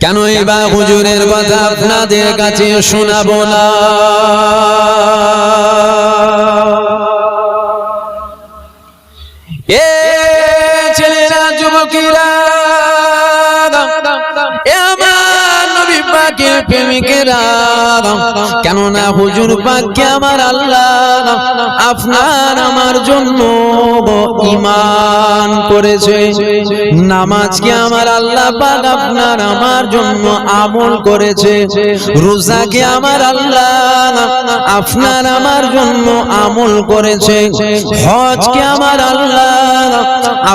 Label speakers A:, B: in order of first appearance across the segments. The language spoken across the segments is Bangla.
A: কেন এবার হুজুরের কথা আপনাদের কাছে শোনাবো না? এ ছেলেরা, যুবকেরা, প্রেমিকেরা, কেননা হুজুর পাককে আমার আল্লাহ আপনার আমার জন্য ঈমান করেছে। নামাজকে আমার আল্লাহ পাক আপনার আমার জন্য আমল করেছে। রোজাকে আমার আল্লাহ আপনার আমার জন্য আমল করেছে। হজকে আমার আল্লাহ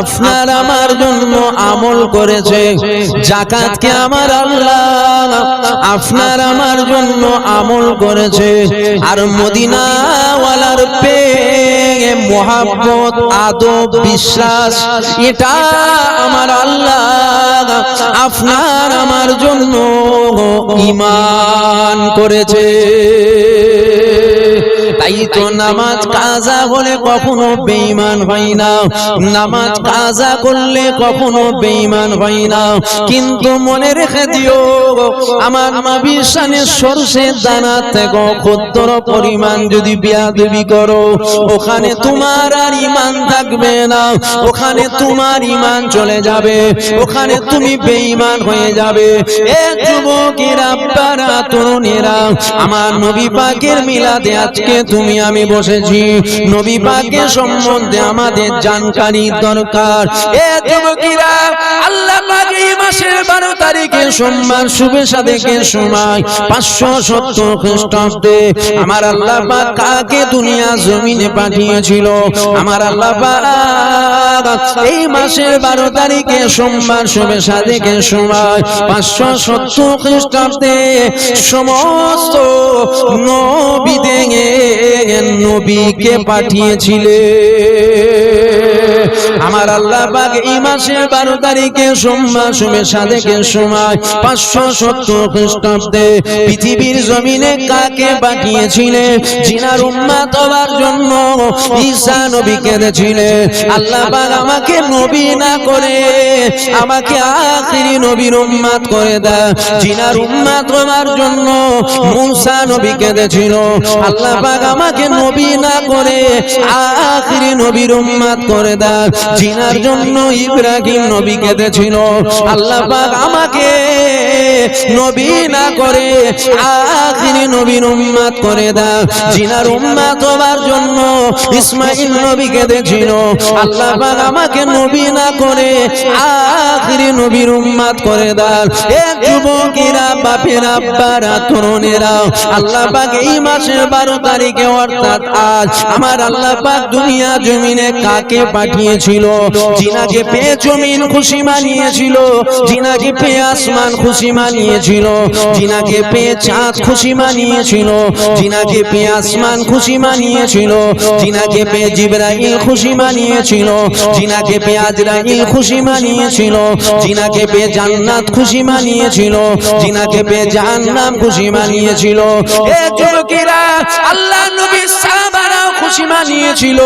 A: আপনার আমার জন্য আমল করেছে। যাকাতকে আমার আল্লাহ আপনার আমার জন্য আমল করেছে। আর মদিনা ওয়ালার প্রেম, মোহাব্বত, আদব, বিশ্বাস, এটা আমার আল্লাহ আপনার আমার জন্য ঈমান করেছে। তাই তো নামাজ কাজা হলে কখনো বেঈমান হয় না, নামাজ কাজা করলে কখনো বেঈমান হয় না। কিন্তু মনে রেখে দিও, আমার নবীর শানে সরষের দানা থেকে ক্ষুদ্র পরিমাণ যদি বেয়াদবি করো, ওখানে তোমার আর ঈমান থাকবে না, ওখানে তোমার ঈমান চলে যাবে, ওখানে তুমি বেঈমান হয়ে যাবে। এ যুবকেরা, আব্বারা, তরুণেরা, আমার নবী পাকের মিলাদে আজকে তুমি আমি বসেছি। নবী পাকের সম্বন্ধে আমাদের জানকারি দরকার। এ যুবকেরা, আল্লাহ পাক এই মাসের 12 তারিখে সোমবার শুভে সাদেকের সময় 570 খ্রিস্টাব্দে আমার আল্লাহ পাক কাকে দুনিয়া জমিনে পাঠিয়েছিল? আমার আল্লাহ পাক এই মাসের 12 তারিখে সোমবার শুভে সাদেকের সময় 570 খ্রিস্টাব্দে সমস্ত নবীকে পাঠিয়েছিলেন। আমার আল্লাহ পাক এই মাসের 12 তারিখে সোমবার শুভে সাদেকের সময় 570 খ্রিস্টাব্দে পৃথিবীর জমিনে কাকে পাঠিয়েছিলেন? জিনার উম্মত হওয়ার জন্য ঈসা নবীকে দিয়েছিলেন। আল্লাহ পাক আমাকে নবী না করে আমাকে আখিরি নবীর উম্মত করে দেয়। জিনার উম্মত হওয়ার জন্য মুসা নবীকে দিয়েছিল। আল্লাহ পাক আমাকে নবী না করে আখিরি নবীর উম্মত করে দেয়। জিনার জন্য ইব্রাহিম নবীকে দিয়েছিল। আল্লাহ পাক আমাকে নবী না করে আখিরি নবীর উম্মত করে দেয়। জিনার উম্মত হওয়ার জন্য ইসমাঈল নবীকে দিয়েছিল। আল্লাহ পাক আমাকে নবী না করে আখিরি নবীর উম্মত করে দেয়। এ যুবকেরা, বাপেরা, আব্বারা, তরুণেরা, আল্লাহ পাক এই মাসের 12 তারিখে অর্থাৎ আজ আমার আল্লাহ পাক দুনিয়া জমিনে কাকে পাঠিয়েছিল? জিনাকে পেয়ে জমিন খুশি মানিয়েছিল, জিনাকে পেয়ে আসমান খুশি মানিয়েছিল, জিনাকে পেয়ে চাঁদ খুশি মানিয়েছিল, জিনাকে পেয়ে আসমান খুশি মানিয়েছিল, জিনাকে পেয়ে জিবরাইল খুশি মানিয়েছিল, জিনাকে পেয়ে আজরাইল খুশি মানিয়েছিল, জিনাকে পেয়ে জান্নাত খুশি মানিয়েছিল, জিনাকে পেয়ে জাহান্নাম খুশি মানিয়েছিল। এ যুবকেরা, আল্লাহ নবী সাহাবারাও খুশি মানিয়েছিল।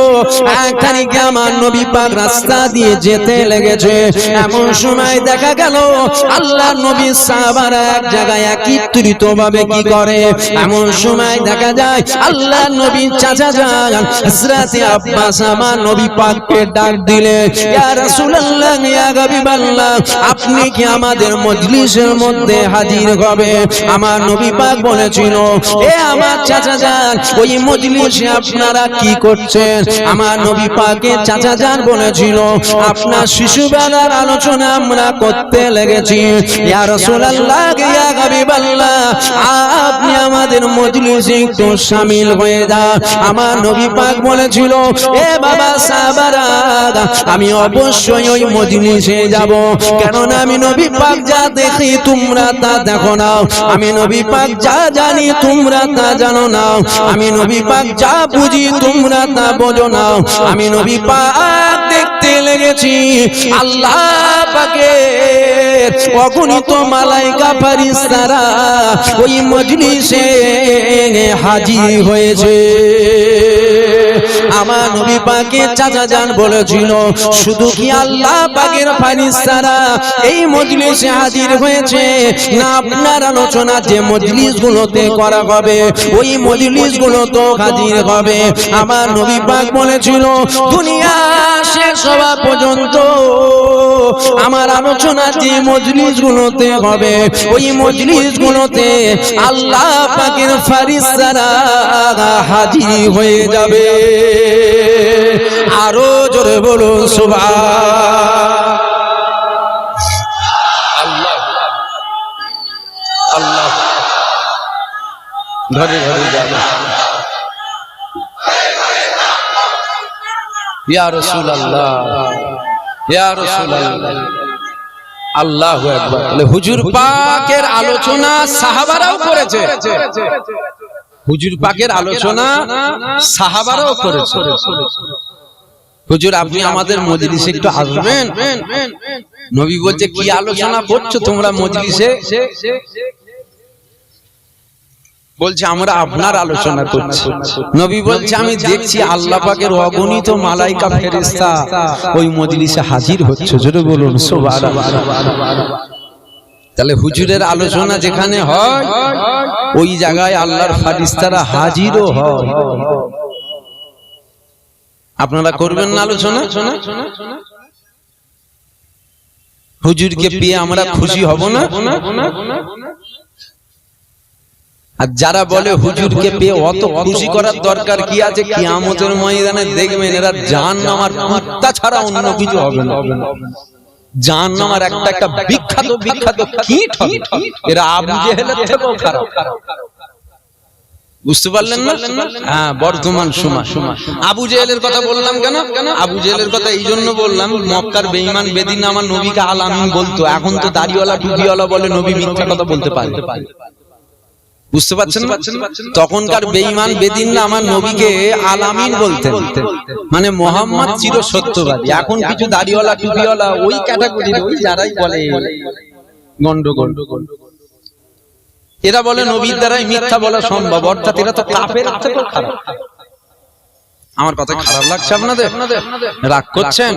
A: এক তারিখে আমার নবী পাক রাস্তা দিয়ে যেতে লেগেছে। এমন সময় দেখা গেল আল্লাহ নবী সাহাবারা এক জায়গায় একত্রিত ভাবে কি করে? এমন সময় দেখা যায় আল্লাহ নবী চাচা যান হযরতে আব্বাস আমার নবী পাককে ডাক দিলে, ইয়া রাসূলুল্লাহ, ইয়া হাবিবাল্লাহ, আপনি কি আমাদের মজলিসের মধ্যে হাজির হবে? আমার নবী পাক বলেছিল, এ আমার চাচা যান, ওই মজলিসে আপনারা কি করছেন? আমার নবী পাকের চাচা যান বলেছিল, আপনার শিশুবেলার আলোচনা আমরা করতে লেগেছি। ইয়া রাসূলুল্লাহ, ইয়া হাবিবাল্লাহ, আপনি আমাদের মজলিসে একটু শামিল হয়ে যান। আমার নবী পাক বলেছিল, এ বাবা সাহাবারা, আমি অবশ্যই ওই মজলিসে যাব, কেননা আমি নবী পাক যা দেখি তোমরা তা দেখো না, আমি নবী পাক যা জানি তোমরা তা জানো না, আমি নবী পাক যা বুঝি তোমরা তা বোঝো না। আমি নবী পাক দেখতে লেগেছি আল্লাহ পাকের অগণিত মালাইকা ফেরেশতারা ওই মজলিসে হাজির হয়েছে। আমার নবী পাকের চাচা জান বলেছিল, শুধু কি আল্লাহ পাকের ফেরেশতারা এই মজলিসে হাজির হয়েছে, না আপনার আলোচনা যে মজলিসগুলোতে করা হবে ওই মজলিসগুলোতে হাজির হবে। আমার নবী পাক বলেছিল, দুনিয়া শেষ হওয়া পর্যন্ত আমার আলোচনা যে মজলিসগুলোতে হবে ওই মজলিসগুলোতে আল্লাহ পাকের ফেরেশতারা হাজির হয়ে যাবে। আরো জোরে বলুন সুবহানাল্লাহ। আল্লাহ ঘরে ঘরে যাবে। ইয়া রাসূলুল্লাহ, ইয়া রাসূলুল্লাহ, আল্লাহু আকবার। তাহলে হুজুর পাকের আলোচনা সাহাবারাও করেছে, হুজুর পাকের আলোচনা সাহাবারাও করেছে। হুজুর আপনি আমাদের মজলিসে একটু আসবেন? নবী বলছে, কি আলোচনা করছো তোমরা মজলিসে? বলছে, আমরা আপনার আলোচনা করছি। নবী বলছে, আমি দেখছি আল্লাহ পাকের অগণিত মালাইকা ফেরেশতা ওই মজলিসে হাজির হচ্ছে। জোরে বলুন সুবহানাল্লাহ। তাহলে হুজুরের আলোচনা যেখানে হয় ওই জায়গায় আল্লাহর ফেরেশতারা হাজিরও হয়। আপনারা করবেন না আলোচনা? হুজুরকে পেয়ে আমরা খুশি হব না? আর যারা বলে হুজুরকে পেয়ে অত খুশি করার দরকার কি আছে, কিয়ামতের ময়দানে দেখবেন এরা জাহান্নামের কুত্তা ছাড়া অন্য কিছু হবে না। জাহান্নামের একটা বিখ্যাত বিখ্যাত কীট হবে, এরা আবু জেহেলের থেকেও খারাপ। বুঝতে পারলেন না? হ্যাঁ, বর্তমান সময় আবু জেহেলের কথা বললাম কেন? আবু জেহেলের কথা এই জন্য বললাম, মক্কার বেঈমান বেদিন আমার নবীকে আল আমিন বলতো। এখন তো দাড়িওয়ালা টুপিওয়ালা বলে নবী মিথ্যা কথা বলতে পারে। বুঝতে পারছেন? তখনকার বেঈমান বেদিনরা আমার নবীকে আল আমিন বলতেন, মানে মোহাম্মদ চির সত্যবাদী। এখন কিছু দাড়িওয়ালা টুপিওয়ালা ওই ক্যাটাগরির, ওই যারাই বলে গন্ডগোল, এরা বলে নবীর দ্বারাই মিথ্যা বলা সম্ভব, অর্থাৎ এরা তো কাফের থেকেও খারাপ। আমার কথা খারাপ লাগছে আপনাদের? রাগ করছেন?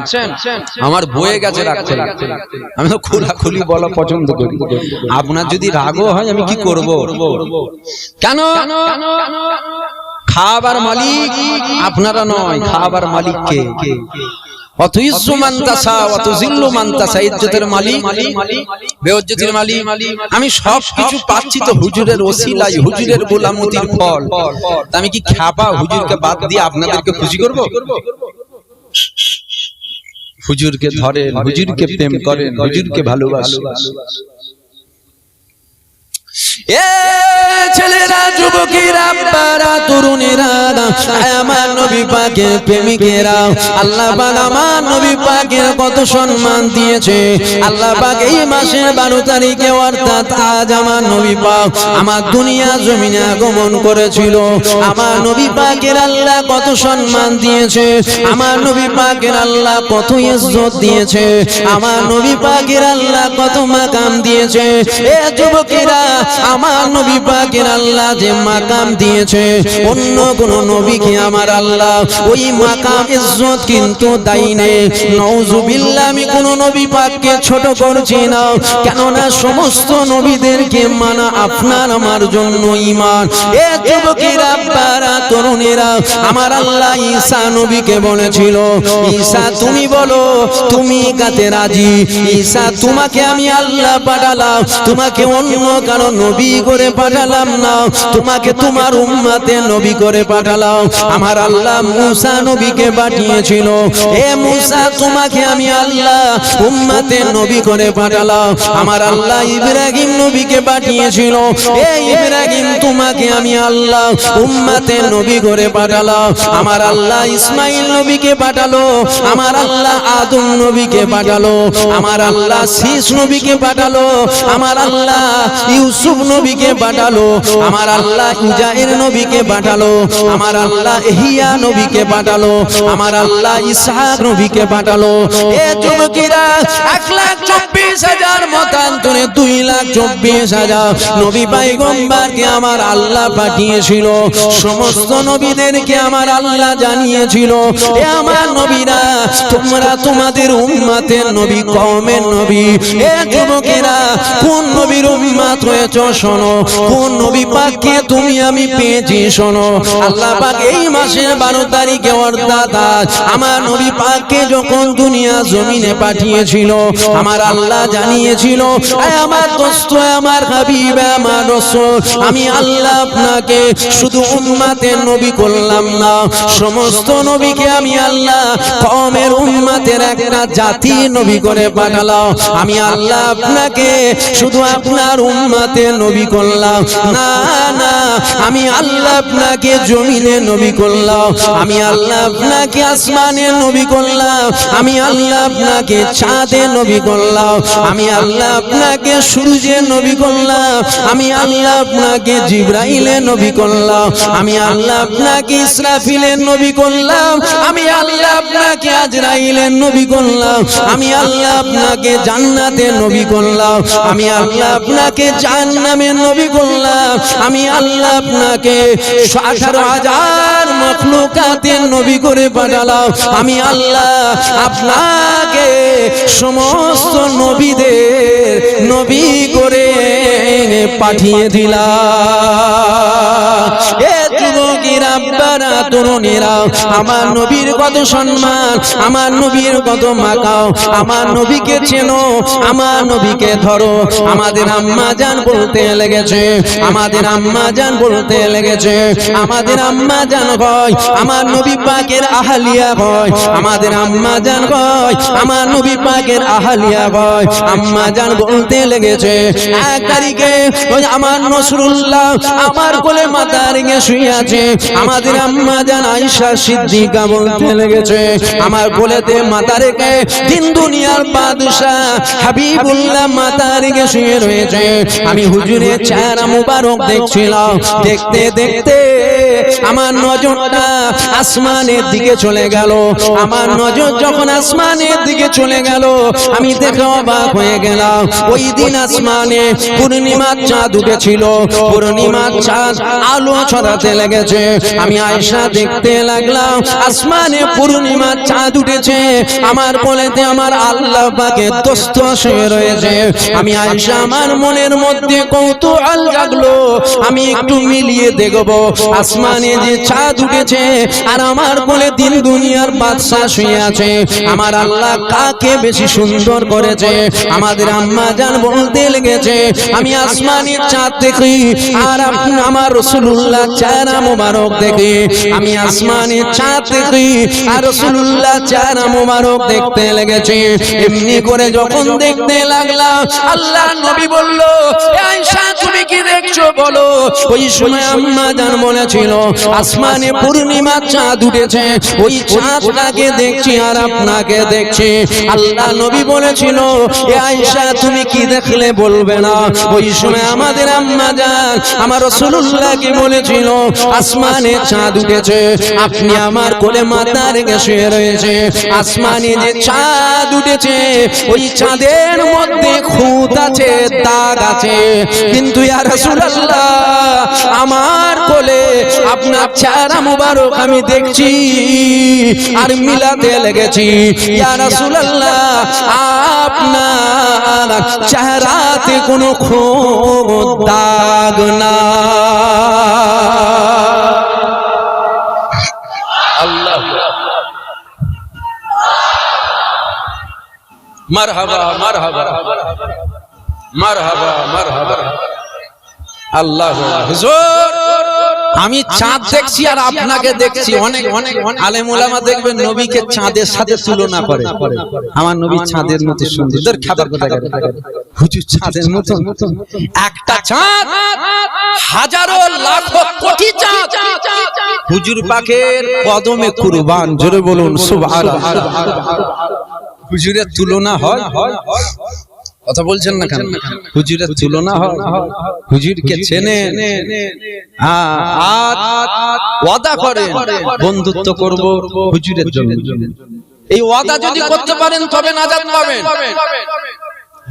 A: আমার বয়ে গেছে রাগ করে। আমি তো খোলাখুলি বলা পছন্দ করি। আপনার যদি রাগও হয় আমি কি করব? কেন? খাবার মালিক আপনারা নয়, খাবার মালিক কে? অতুইজ্জু মান তাশা ওয়া তুযিল্লু মান তাশা, ইজ্জতের মালিক বেইজ্জতির মালিক। আমি সব কিছু পাচ্ছি তো হুজুরের ওসিলায়, হুজুরের গোলামতির ফল। আমি কি খ্যাপা হুজুরকে বাদ দিয়ে আপনাদেরকে খুশি করব? হুজুরকে ধরেন, হুজুরকে প্রেম করেন, হুজুরকে ভালোবাসেন। এ ছেলেরা, যুবকেরা, আব্বারা, তরুণেরা, আমার নবী পাকের প্রেমিকেরা, আল্লাহ পাক আমার নবী পাকের কত সম্মান দিয়েছে। আল্লাহ পাক এই মাসের 12 তারিখে অর্থাৎ আজ আমার নবী পাক আমার দুনিয়া জমিনে আগমন করেছিল। আমার নবী পাকের আল্লাহ কত সম্মান দিয়েছে, আমার নবী পাকের আল্লাহ কত ইজ্জত দিয়েছে, আমার নবী পাকের আল্লাহ কত মাকাম দিয়েছে। এ যুবকেরা, আমার নবী পাকের আল্লাহ যে মাকাম দিয়েছে অন্য কোন নবীকে আমার আল্লাহ ওই মাকাম ইজ্জত কিন্তু দেয়নি। নাউজুবিল্লাহ, আমি কোন নবী পাককে ছোট করছি না, কেননা সমস্ত নবীদেরকে মানা আপনার আমার জন্য ঈমান। এ যুবকেরা, আব্বারা, তরুণেরা, আমার আল্লাহ ঈসা নবীকে বলেছিল, ঈসা তুমি বলো তুমি কাতে রাজি? ঈসা, তোমাকে আমি আল্লাহ পাঠালাম, তোমাকে অন্য কারো নবী করে পাঠালাম না, তোমাকে তোমার উম্মতে নবী করে পাঠালাম। আমার আল্লাহ মুসা নবীকে পাঠিয়েছিল, এ মুসা তোমাকে আমি আল্লাহ উম্মতে নবী করে পাঠালাম। আমার আল্লাহ ইব্রাহিম নবীকে পাঠিয়েছিল, এ ইব্রাহিম তোমাকে আমি আল্লাহ উম্মতে নবী করে পাঠালাম। আমার আল্লাহ ইসমাইল নবীকে পাঠালো, আমার আল্লাহ আদম নবীকে পাঠালো, আমার আল্লাহ শীষ নবীকে পাঠালো, আমার আল্লাহ ইউসুফ নবীকে পাঠালো, আমার আল্লাহ ইজায়ের নবীকে পাঠালো, আমার আল্লাহ ইহিয়া নবীকে পাঠালো, আমার আল্লাহ ইসহাক নবীকে পাঠালো। এ যুবকেরা 1,24,000 মতান্তরে 2,24,000 নবী পয়গম্বরকে আমার আল্লাহ পাঠিয়েছিল। সমস্ত নবীদেরকে আমার আল্লাহ জানিয়েছিল, এ আমার নবীরা তোমরা তোমাদের উম্মতের নবী, কওমের নবী। এ যুবকেরা কোন নবীর উম্মত হয়েছে শোনো, কোন নবী পাককে তুমি আমি পেয়েছি শোনো। আল্লাহ পাক এই মাসের 12 তারিখে অর্থাৎ আমার নবী পাককে যখন দুনিয়া জমিনে পাঠিয়েছিল, আমার আল্লাহ জানিয়েছিল, আমার দোস্ত, আমার হাবিব, আমার রাসূল, আমি আল্লাহ আপনাকে শুধু উম্মতের নবী করলাম না, সমস্ত নবীকে আমি আল্লাহ কওমের উম্মতের একটা জাতি নবী করে পাঠালাম। আমি আল্লাহ আপনাকে শুধু আপনার উম্মতের নবী করলাম না, না, আমি আল্লাহ আপনাকে জমিনে নবী করলাম, আমি আল্লাহ আপনাকে আসমানের নবী করলাম, আমি আল্লাহ আপনাকে চাঁদের নবী করলাম, আমি আল্লাহ আপনাকে সূর্যের নবী করলাম, আমি আল্লাহ আপনাকে জিবরাইলের নবী করলাম, আমি আল্লাহ আপনাকে ইসরাফিলের নবী করলাম, আমি আল্লাহ আপনাকে আজরাইলের নবী করলাম, আমি আল্লাহ আপনাকে জান্নাতের নবী করলাম, আমি আল্লাহ আপনাকে জাহান্নামের নবী করলাম, আমি আল্লাহ আপনাকে 18,000 মাখলুকাতের নবী করে পাঠালাম, আমি আল্লাহ আপনাকে সমস্ত নবীদের নবী করে পাঠিয়ে দিলাম। এ যুবকেরা, আব্বারা, তরুণীরা, আমার নবীর কত সম্মান, আমার নবীর কত মাকাও, আমার নবীকে চেনো, আমার নবীকে ধরো। আমাদের আম্মা জান বলতে লেগেছে, আমাদের আম্মা জান বলতে লেগেছে, আমাদের আম্মা জান হয় আমার নবী পাকের আহলিয়া হয়, আমাদের আম্মা জান হয় আমার নবী পাকের আহলিয়া হয়। আম্মা জান বলতে লেগেছে, 1 তারিখে ওই আমার নসরুল্লাহ আমার কোলে মাথা রেখে শুয়ে আছে, আমাদের আম্মা জান আয়েশা সিদ্দিকা বলতে লেগেছে, আমার কোলেতে মাথা রেখে দিন দুনিয়ার বাদশা হাবিবুল্লাহ মাথা রেখে শুয়ে রয়েছে। আমি হুজুরের চেহারা মুবারক দেখছিলাম, দেখতে দেখতে আমার নজরটা আসমানের দিকে চলে গেল। আমার নজর যখন আসমানের দিকে চলে গেল, আমি দেখে অবাক হয়ে গেলাম। ওই দিন আসমানে পূর্ণিমার চাঁদ উঠেছিল, পূর্ণিমার চাঁদ আলো ছড়াতে লেগেছে। আমি আয়েশা দেখতে লাগলাম আসমানে পূর্ণিমার চাঁদ উঠেছে, আমার কোলেতে আমার আল্লাহ পাকের দোস্ত শুয়ে রয়েছে। আমি আয়েশা, আমার মনের মধ্যে কৌতূহল জাগলো, আমি একটু মিলিয়ে দেখব আসমানে যে চাঁদ উঠেছে আর আমার কোলে দিন দুনিয়ার বাদশা শুয়ে আছে, আমার আল্লাহ কাকে বেশি সুন্দর করেছে। আমাদের আম্মা জান বলতে লেগেছে, আমি আসমানের চাঁদ দেখি আর আমার রাসূলুল্লাহ চেহারা মোবারক দেখি, আমি আসমানের চাঁদ দেখি আর রাসূলুল্লাহ চেহারা মোবারক দেখতে লেগেছে। এমনি করে যখন দেখতে লাগলাম, আল্লাহ নবী বলল, আয়েশা তুমি কি দেখছো বলো। ওই সময় আম্মা জান বলেছিল, আসমানে পূর্ণিমার চাঁদ উঠেছে, ওই চাঁদটাকে দেখছি আর আপনাকে দেখছি। আল্লাহ নবী বলেছিল, এ আয়েশা তুমি কি দেখলে বলবে না। ওই সময় আমাদের আম্মা জান আমার রাসূলুল্লাহকে বলেছিল, আসমানে চাঁদ উঠেছে, আপনি আমার কোলে মাথা রেখে শুয়ে রয়েছে, আসমানে যে চাঁদ উঠেছে ওই চাঁদের মধ্যে খুঁত আছে, দাগ আছে, কিন্তু ইয়া রাসূলুল্লাহ আমার কোলে আপনার চেহারা মুবারক আমি দেখছি আর মিলাতে লেগেছি। ইয়া রাসূলুল্লাহ আপনার চেহারাতে কোনো খুঁত দাগ না। আল্লাহ মারহাবা মারহাবা মারহাবা মারহাবা। আল্লাহ হুজুর আমি চাঁদ দেখছি আর আপনাকে দেখছি। অনেক অনেক আলেম ওলামা দেখবেন নবীকে চাঁদের সাথে তুলনা করে, আমার নবী চাঁদের মতো সুন্দর। খাবার কথা হুজুর চাঁদের মতো, একটা চাঁদ হাজারো লাখো কোটি চাঁদ হুজুর পাকের কদমে কুরবান। জোরে বলুন সুবহানাল্লাহ। হুজুরের তুলনা হয়? কথা বলছেন না কেন? হুজুরের তুলনা হয়, হুজুরকে চেনে, ওয়াদা করে বন্ধুত্ব করব হুজুরের জন্য। এই ওয়াদা যদি করতে পারেন তবে নাজাত পাবেন।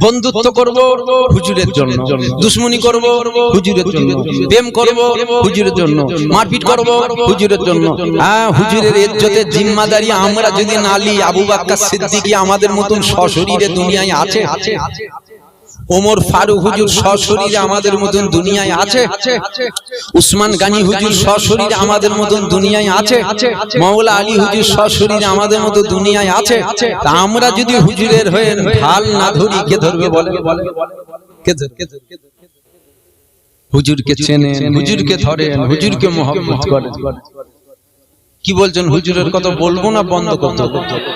A: বন্ধুত্ব করব হুজুরের জন্য, দুশমনি করব হুজুরের জন্য, প্রেম করব হুজুরের জন্য, মারপিট করব হুজুরের জন্য। হুজুরের ইজ্জতের জিম্মাদারি আমরা যদি না নিই, আবু বকর সিদ্দিক আমাদের মতন সশরীরে দুনিয়ায় আছে? ওমর ফারুক হুজুর সশরীরে আমাদের মতন দুনিয়ায় আছে? উসমান গনি হুজুর সশরীরে আমাদের মতন দুনিয়ায় আছে? মাওলা আলী হুজুর সশরীরে আমাদের মতো দুনিয়ায় আছে? তা আমরা যদি হুজুরের হয়ে ঢাল না ধরি, কে ধরবে বলে? কে ধরবে? হুজুরকে চেনেন, হুজুরকে ধরেন, হুজুরকে মহব্বত করেন। কি বলছেন? হুজুরের কথা বলবো না বন্ধ করতে হবে?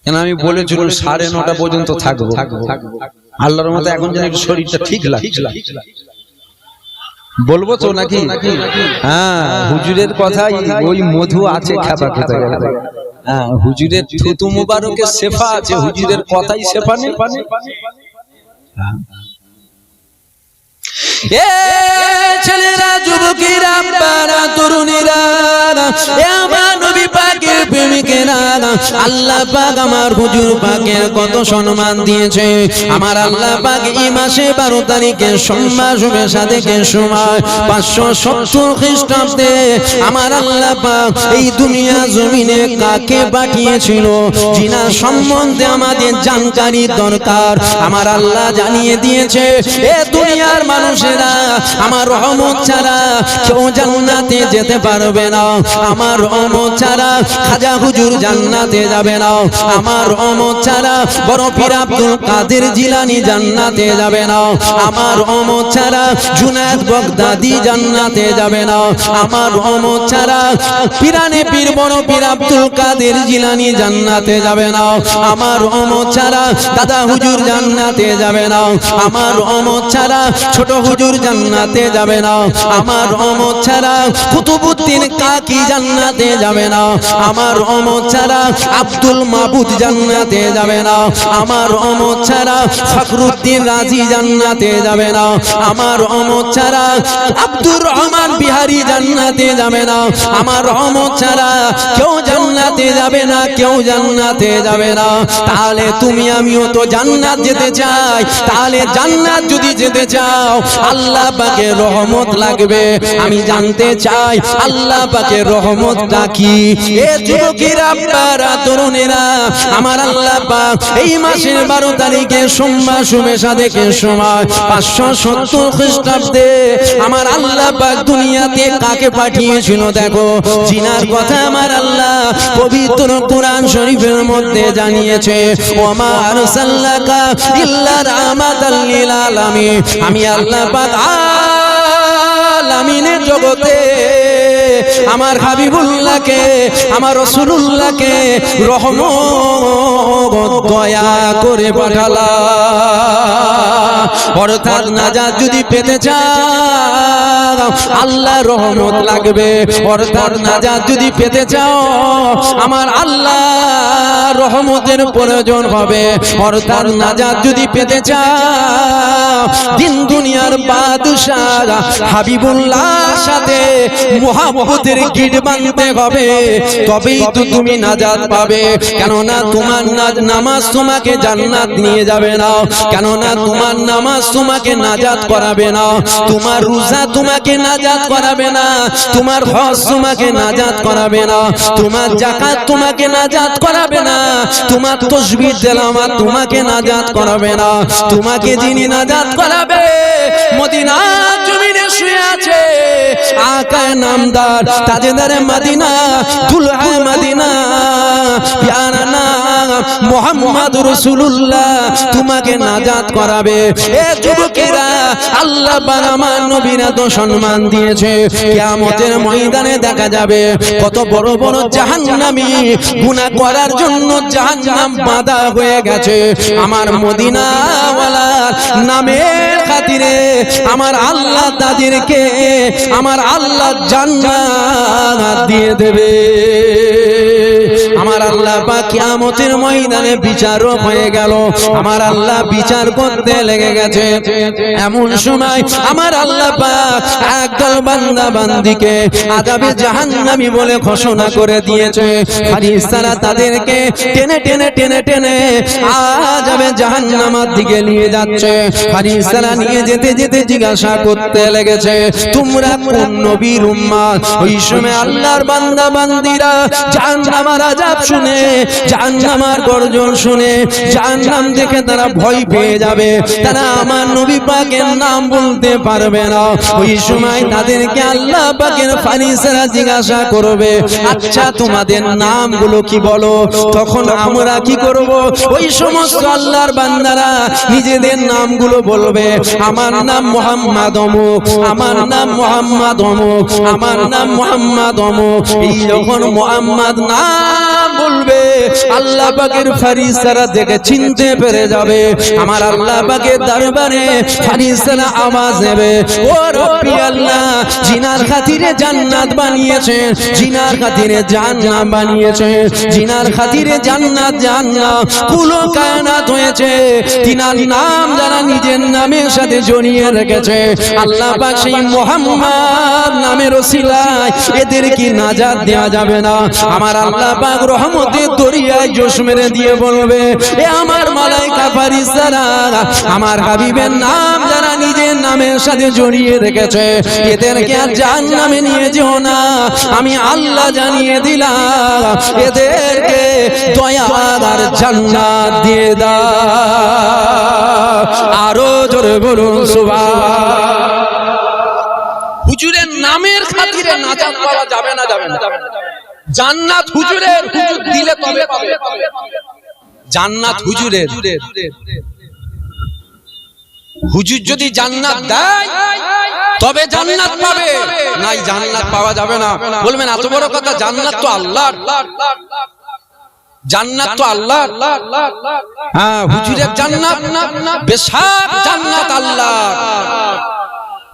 A: কেন আমি বলেছিলাম 9:30 পর্যন্ত থাকবো। আল্লাহর মতো এখন যেন একটু শরীরটা ঠিক লাগছে। বলবো তো নাকি? হ্যাঁ, হুজুরের কথাই ওই মধু আছে খেপা খেতে গেলে। হ্যাঁ, হুজুরের থুতু মুবারকের শেফা আছে, হুজুরের কথাই শেফা নেই। এ ছেলেরা, যুবকেরা, বারা, তরুণীরা, এ আমার নবী পাকের প্রেমিকেরা, আল্লাহ পাক আমার হুজুর পাকের কত সম্মান দিয়েছে। আমার আল্লাহ পাক এই মাসে 12 তারিখে সোমবার শুভেচ্ছা থেকে সময় 570 খ্রিস্টাব্দে আমার আল্লাহ পাক এই দুনিয়া জমিনে কাকে পাঠিয়েছিল, জিনা সম্বন্ধে আমাদের জানকারি দরকার। আমার আল্লাহ জানিয়ে দিয়েছে, এ দুনিয়ার মানুষেরা আমার রহমত ছাড়া কেউ জান্নাতে যেতে পারবে না। আমার রহমত ছাড়া খাজা হুজুর জান্নাতে যাবে না। আমার রহমত ছাড়া বড় পীর আব্দুল কাদের জিলানী জান্নাতে যাবে না। আমার রহমত ছাড়া জুনায়েদ বাগদাদি জান্নাতে যাবে না। আমার রহমত ছাড়া পীরানে পীর বড় পীর আব্দুল কাদের জিলানী জান্নাতে যাবে না। আমার রহমত ছাড়া দাদা হুজুর জান্নাতে যাবে না। আমার রহমত ছাড়া ছোট হুজুর জান্নাতে যাবে না। আমার রহমত ছাড়া কুতুবউদ্দিন কাকি জান্নাতে যাবে না। আমার রহমত ছাড়া আব্দুল মাবুদ জান্নাতে যাবে না। আমার রহমত ছাড়া ফখরুদ্দিন রাজি জান্নাতে যাবে না। আমার রহমত ছাড়া আব্দুর রহমান বিহারী জান্নাতে যাবে না। আমার রহমত ছাড়া কেউ জান্নাতে যাবে না, কেউ জান্নাতে যাবে না। তাহলে তুমি আমিও তো জান্নাত যেতে চাই। তাহলে জান্নাত যদি যেতে চাও, আল্লাহ পাকের রহমত লাগবে। আমি জানতে চাই আল্লাহ পাকের রহমতটা কি? এ যুবকেরা, বারা, তরুণেরা, আমার আল্লাহ পাক এই মাসের 12 তারিখে সোমবার শুভেচ্ছা থেকে সময় 570 খ্রিস্টাব্দে আমার আল্লাহ পাক দুনিয়াতে কাকে পাঠিয়েছিল দেখো। জিনার কথা আমার আল্লাহ পবিত্র কোরআন শরীফের মধ্যে জানিয়েছে, ওমা আরসালনাকা ইল্লা রাহমাতাল লিল আলামিন। আমি আল্লাহ পাক আলামিনের জগতে আমার হাবিবুল্লাহকে, আমার রাসূলুল্লাহকে রহমত দয়া করে পাঠালাম। অর্থাৎ নাজাত যদি পেতে চাও, আল্লাহ রহমত লাগবে। অর্থাৎ নাজাত যদি পেতে চাও, আমার আল্লাহ রহমতের প্রয়োজন হবে। অর্থাৎ নাজাত যদি পেতে চাও, দিন দুনিয়ার বাদশাহ হাবিবুল্লাহর সাথে মুহাব্বতের গিট বাঁধতে হবে, তবেই তো তুমি নাজাত পাবে। কেননা তোমার নামাজ তোমাকে জান্নাত নিয়ে যাবে না। কেননা তোমার নামাজ তোমাকে নাজাত করাবে না। তোমার রোজা তোমাকে নাজাত করাবে না। তোমার হজ তোমাকে নাজাত করাবে না। তোমার যাকাত তোমাকে নাজাত করাবে না। তোমার তাসবিহ তেলাওয়াত তোমাকে নাজাত করাবে না। তোমাকে যিনি নাজাত করাবে, মদিনার জমিনে শুয়ে আছে আকায়ে নামদার, তাজদারে মদিনা, দুলহা মদিনা, প্যারা নাম মুহাম্মদ রাসূলুল্লাহ তোমাকে নাজাত করাবে। এ যুবকেরা, আল্লাহ পাক আমার নবীর এত সম্মান দিয়েছে, কিয়ামতের ময়দানে দেখা যাবে কত বড় বড় জাহান্নামী গুনাহ করার জন্য জাহান্নাম বাঁধা হয়ে গেছে। আমার মদিনাওয়ালার নামের খাতিরে আমার আল্লাহ তাদেরকে আমার আল্লাহ জান্নাত দিয়ে দেবে। আমার আল্লাহ পাক কিয়ামতের ময়দানে বিচারক হয়ে গেল, আমার আল্লাহ বিচার করতে লেগে গেছে। এমন সময় আমার আল্লাহ পাক একদল বান্দা বান্দিকে আযাবে জাহান্নামী বলে ঘোষণা করে দিয়েছে। ফেরেশতারা তাদেরকে টেনে টেনে টেনে টেনে আযাবে জাহান্নামের দিকে নিয়ে যাচ্ছে। ফেরেশতারা নিয়ে যেতে যেতে জিজ্ঞাসা করতে লেগেছে, তোমরা কোন নবীর উম্মত? ওই সময় আল্লাহর বান্দা বান্দিরা জাহান্নামের আযাব শুনে, জাহান্নামের গর্জন শুনে, জাহান্নাম দেখে তারা ভয় পেয়ে যাবে, তারা আমার নবী পাকের নাম বলতে পারবে না। ওই সময় তাদেরকে আল্লাহ পাকের ফেরেশতারা জিজ্ঞাসা করবে, আচ্ছা তোমাদের নামগুলো কি বলো? তখন আমরা কি করব? ওই সমস্ত আল্লাহর বান্দারা নিজেদের নামগুলো বলবে, আমার নাম মুহাম্মদ অমুক, আমার নাম মুহাম্মদ অমুক, আমার নাম মুহাম্মদ অমুক। এই যখন মুহাম্মদ নাম বলবে আল্লাহ পাকের ফেরেশতারা দেখে চিনতে পেরে যাবে। আমার আল্লাহ পাকের দরবারে ফেরেশতারা আওয়াজ দেবে, ও রব্বি আল্লাহ, জিনার খাতিরে জান্নাত বানিয়েছেন, জিনার খাতিরে জান্নাত বানিয়েছেন, জিনার খাতিরে জান্নাত জান্নাত কুলো কায়নাত হয়েছে। তিনার নাম যারা নিজের নামের সাথে জড়িয়ে রেখেছে, আল্লাহ পাক সেই মুহাম্মদ নামের ওসিলায় এদের কি নাজাত দেয়া যাবে না? আমার আল্লাহ পাক রহমতের দরিয়ায় জোশ মেরে দিয়ে বলবে, এ আমার মালায়েকা ফেরেশতারা, আমার হাবিবের নাম যারা নিজের নামের সাথে জড়িয়ে রেখেছে, এদেরকে আর জাহান্নামে নিয়ে যেও না, আমি আল্লাহ জানিয়ে দিলাম এদেরকে দয়া আর জান্নাত দিয়ে দাও। আরো জোরে বলুন সুবহান। হুজুরের নামের খাতিরে নাজাত পাওয়া যাবে না, যাবে না। জান্নাত হুজুরের, হুজুর দিলে তবে পাবে জান্নাত হুজুরের। হুজুর যদি জান্নাত দেয় তবে জান্নাত পাবে, নাই জান্নাত পাওয়া যাবে না। বলবেন এত বড় কথা, জান্নাত তো আল্লাহর, জান্নাত তো আল্লাহর। হ্যাঁ, হুজুরের জান্নাত, বেশাক জান্নাত আল্লাহর।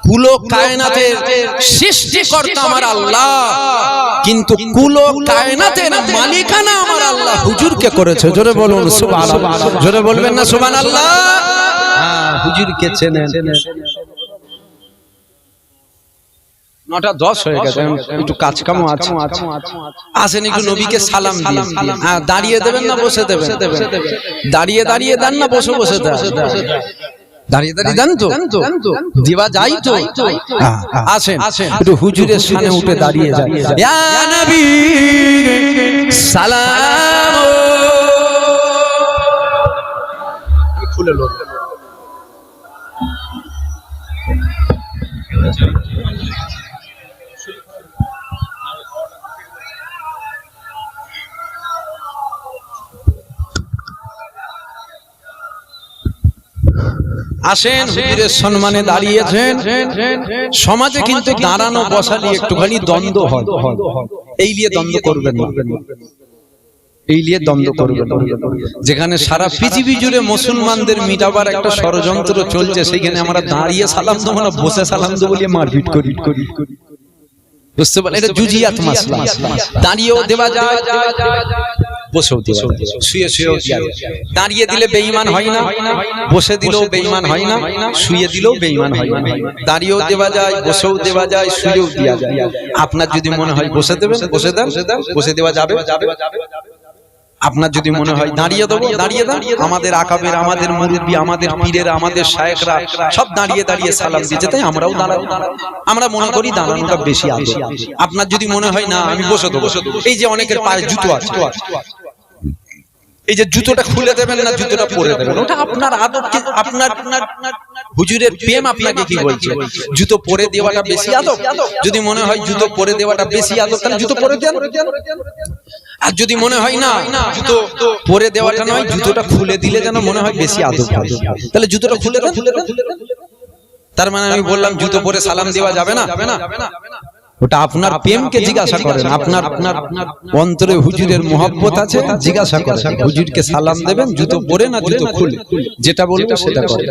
A: কুলো কায়নাতের সৃষ্টিকর্তা আমার আল্লাহ, কিন্তু কুলো কায়নাতের মালিকানা আমার আল্লাহ হুজুরকে করেছে। জোরে বলুন সুবহানাল্লাহ, জোরে বলবেন না সুবহানাল্লাহ? হ্যাঁ, হুজুরকে চেনেন। 9:10 হয়ে গেছে, একটু কাজ কাম আছে, আসেন একটু নবীকে সালাম দিয়ে। হ্যাঁ, দাঁড়িয়ে দেবেন না বসে দেবেন? দাঁড়িয়ে দাঁড়িয়ে দেন না বসে বসে দেন? দাঁড়িয়ে দাঁড়িয়ে দেন তো, দিবা যাই তো। আসেন একটু হুজুরের সামনে উঠে দাঁড়িয়ে যান। ইয়া নবী সালাম, খুলে লো। আসেন, হুজুরের সম্মানে দাঁড়িয়েছেন। সমাজে কিন্তু দাঁড়ানো বসা নিয়ে একটুখানি দ্বন্দ্ব হয়, এই নিয়ে দ্বন্দ্ব করবেন না, এই নিয়ে দ্বন্দ্ব করবেন না। যেখানে সারা পৃথিবী জুড়ে মুসলমানদের মিটাবার একটা ষড়যন্ত্র চলছে, সেখানে আমরা দাঁড়িয়ে সালাম দেবো না বসে সালাম দেবো বলে মারপিট করি। বুঝতে পারলেন? এটা জুজিয়াত মাসলা। দাঁড়িয়েও দেওয়া যায়, বসেও দেওয়া যায়, শুয়ে শুয়েও দেওয়া যায়। দাঁড়িয়ে দিলে বেঈমান হয় না, বসে দিলেও বেঈমান হয় না, শুয়ে দিলেও বেঈমান হয় না। দাঁড়িয়েও দেওয়া যায়, বসেও দেওয়া যায়, শুয়েও দেওয়া যায়। আপনার যদি মনে হয় বসে দেবেন, বসে দেন, বসে দেওয়া যাবে। আপনার যদি মনে হয় দাঁড়িয়ে দেবো, দাঁড়িয়ে দেন। আমাদের আকাবের, আমাদের মুরব্বি, আমাদের পীরেরা, আমাদের শায়েখরা সব দাঁড়িয়ে দাঁড়িয়ে সালাম দিয়েছে, তাই আমরাও দাঁড়াবো। আমরা মনে করি দাঁড়ানোটা বেশি আদব। আপনার যদি মনে হয় না আমি বসে দেবো, এই যে অনেকের পায়ে জুতো আছে, এই যে জুতোটা খুলে দেবেন না, জুতোটা পরে দেবেন, ওটা আপনার আদব। আপনার হুজুরের প্রেম আপনাকে কি বলছে? জুতো পরে দেওয়াটা বেশি আদব। যদি মনে হয় জুতো পরে দেওয়াটা বেশি আদব, তাহলে জুতো পরে দেন। আর যদি মনে হয় না জুতো পরে দেওয়াটা নয়, জুতোটা খুলে দিলে যেন মনে হয় বেশি আদব, তাহলে জুতোটা খুলে দেন। তার মানে আমি বললাম জুতো পরে সালাম দেওয়া যাবে না? ওটা আপনার প্রেমকে জিজ্ঞাসা করেন, আপনার অন্তরে হুজুরের মহব্বত আছে, জিজ্ঞাসা করেন হুজুরকে সালাম দেবেন জুতো পরে না জুতো খুলে, যেটা বলবে সেটা করেন।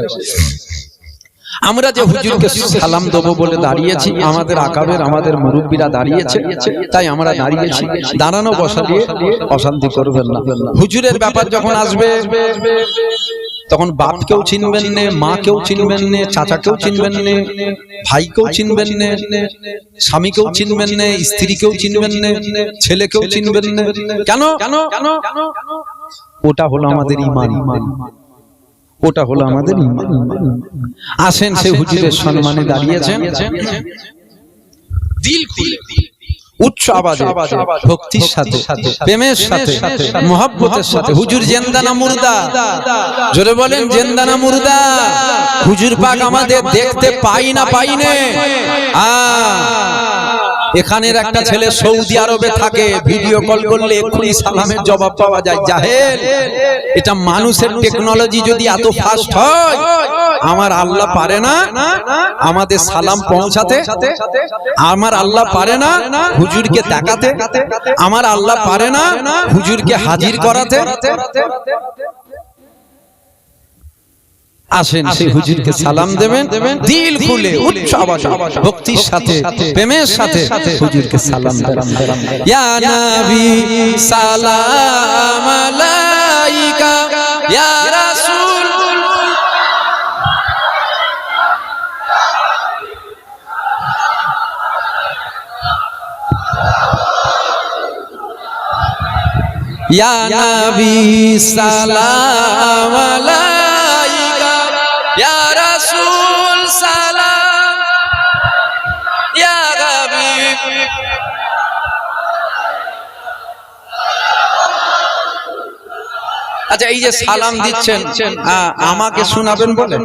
A: আমরা যে হুজুরকে সালাম দেবো বলে দাঁড়িয়েছি, আমাদের আকাবের আমাদের মুরব্বীরা দাঁড়িয়েছে, তাই আমরা দাঁড়িয়েছি। দাঁড়ানো বসা দিয়ে অশান্তি করবেন না। হুজুরের ব্যাপার যখন আসবে তখন বাপকেও চিনবেন না, মাকেও চিনবেন না, চাচাকেও চিনবেন না, ভাইকেও চিনবেন না, স্বামীকেও চিনবেন না, স্ত্রীকেও চিনবেন না, ছেলেকেও চিনবেন না। কেন? ওটা হলো আমাদের ঈমান, ওটা হলো আমাদের ঈমান। আসেন সেই হুজুরের সম্মানে দাঁড়িয়েছেন, দিল খুলে উচ্চ আওয়াজে ভক্তির সাথে, প্রেমের সাথে, মহব্বতের সাথে, হুজুর জিন্দা না মুর্দা? জোরে বলেন, জিন্দা না মুর্দা? হুজুর পাক আমাদের দেখতে পাই না পাই না? এখানের একটা ছেলে সৌদি আরবে থাকে, ভিডিও কল করলে এক্ষুনি সালামের জবাব পাওয়া যায়। জাহেল, এটা মানুষের টেকনোলজি যদি এত ফাস্ট হয়, আমার আল্লাহ পারে না আমাদের সালাম পৌঁছাতে? আমার আল্লাহ পারে না হুজুরকে দেখাতে? আমার আল্লাহ পারে না হুজুরকে হাজির করাতে? আসেন সেই হুজুরকে সালাম দেবেন, দিল খুলে উচ্চ আওয়াজে ভক্তির সাথে, প্রেমের সাথে হুজুরকে সালাম দেবেন। ইয়া নবী সালাম আলাইকা, ইয়া রাসূল ইয়া নবী সালাম আলাইকা, ইয়া রাসূল সালাম, ইয়া হাবিব। আচ্ছা, এই যে সালাম দিচ্ছেন, আমাকে শোনাবেন বলেন,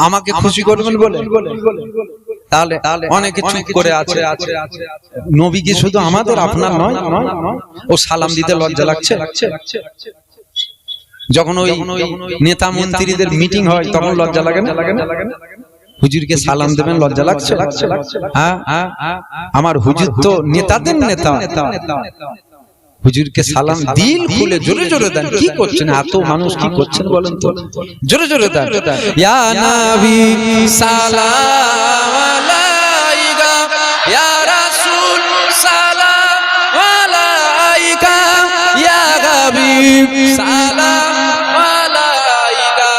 A: আমাকে খুশি করবেন বলেন, তাহলে অনেকে চুপ করে আছে। নবী কি শুধু আমাদের, আপনার নয়? ও সালাম দিতে লজ্জা লাগছে? যখন ওই নেতা মন্ত্রীদের মিটিং হয় তখন লজ্জা লাগে না? হুজুরকে সালাম দেবেন, লজ্জা লাগছে? হ্যাঁ, আমার হুজুর তো নেতাদের নেতা। হুজুরকে সালাম দিল খুলে জোরে জোরে দেন। কি করছেন এত মানুষ, কি করছেন বলেন তো? জোরে জোরে দেন। ইয়া নবী সালাম আলাইকা, ইয়া রাসূল সালাম আলাইকা, ইয়া হাবিব সালাম আলাইকা,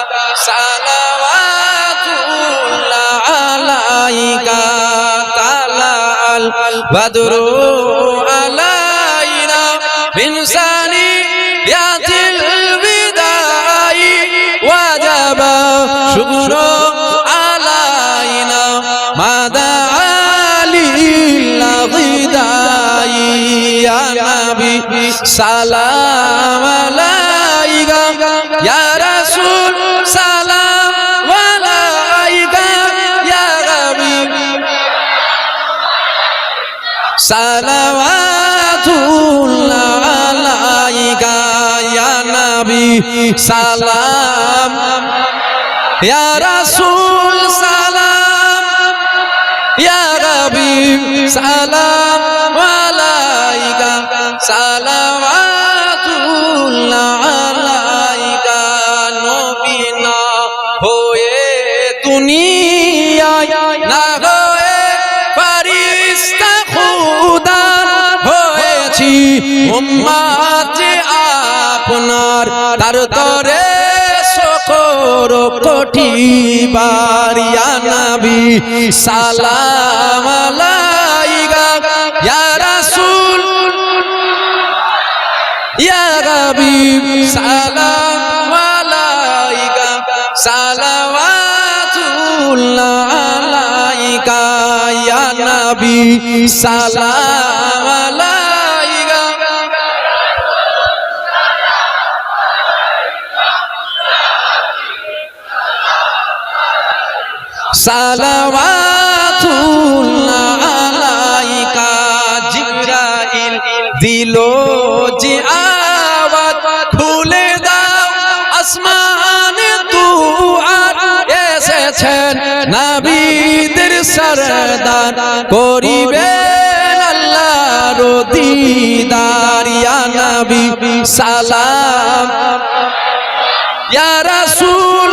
A: সালাওয়াতুল্লাহ আলাইকা, তালাল বাদরু আলাইনা বিনসানি ইয়াতিল বিদাই, ওয়াজাবা শুকরু আলাইনা মাদা আলিল্লাহি দাই। ইয়া নবী সালাম আলাইকা, ইয়া রাসূল সালাম আলাইকা, ইয়া হাবিব সালাওয়াতুল্লাহ আলাইকা, ইয়া নবী সালাম, ইয়া রাসূল সালাম, ইয়া হাবিব সালাম আলাইকা, সালাওয়াতুল্লাহ আলাইকা। নবী না হয়ে দুনিয়ায়, না হয়ে ফেরেশতা খুদা হয়েছি উম্মত আপনার, তার তরে শকর কোটি বার। ইয়া নবী সালাম আলাইকা, ইয়া রাসূল, ইয়া হাবিব সালাম আলাইকা, সালাওয়াতুল্লাহ আলাইকা, ইয়া নবী সালাম আলাইকা, সালাওয়াতুল্লাহ আলাইকা। জিবরাইল দিলো যে আওয়াজ, খুলে দাও আসমান দুআর, এসেছেন নবীদের সরদার, করিবেন আল্লাহর দিদার। ইয়া নবী সালাম, ইয়া রাসূল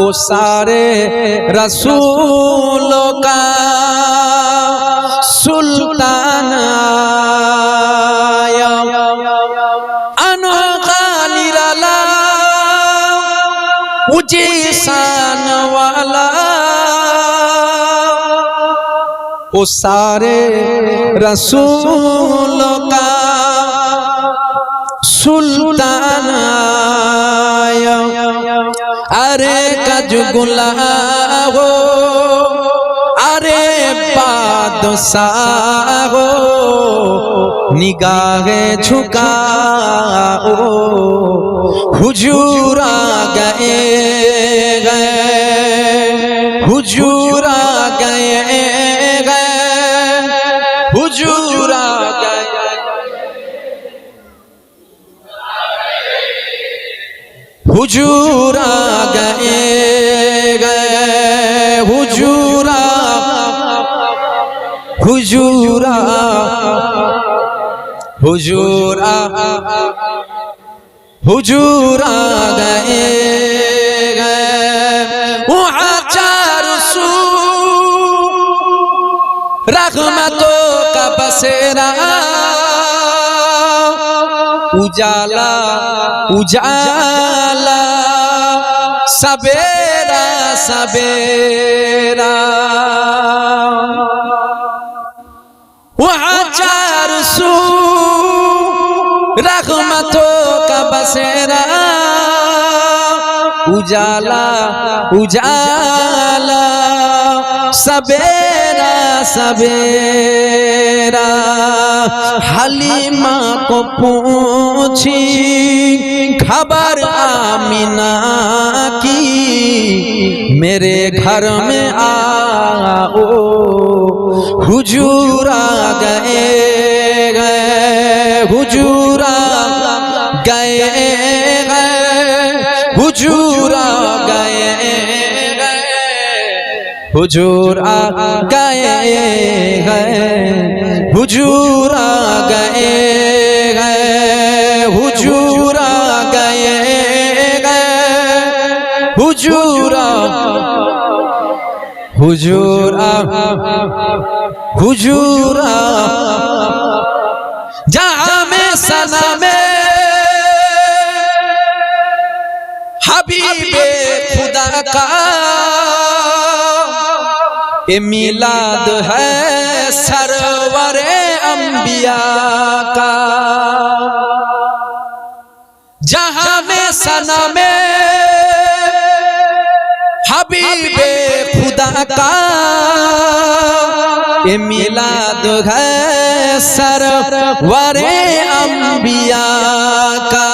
A: वो सारे रसूलों का सुल्तान आया, अनोखा निराला ऊंची शान वाला, वो सारे रसूलों का सुल्तान आया। अरे कजगुला हो, अरे बादशाह हो, निगाहे झुकाओ, हुजूर आ गए हुजूर आ गए हुजूर आ गए हुजूर आ गए हुजूर हुजूर हुजूर हुजूर आ गए वहाँ चार सू रहमतों का बसेरा, उजाला उजाला सवेरा सवेरा, वहाँ चार सू रहमतों का बसेरा, उजाला उजाला सवेरा सवेरा। हलीमा को पूछी खबर आमिना की, मेरे घर में आओ, हुजूर आ गए हुजूर आ गए हुजूर आ गए हुजूर आ गए हुजूर आ गए हुजूर आ गए हुजूर हुजूर हुजूर जहाँ में सना में हबीबे खुदा का ये मिलाद है सरवरे अंबिया का, जहाँ में सना में हबीबे खुदा का ये मिलाद है सरवरे अंबिया का।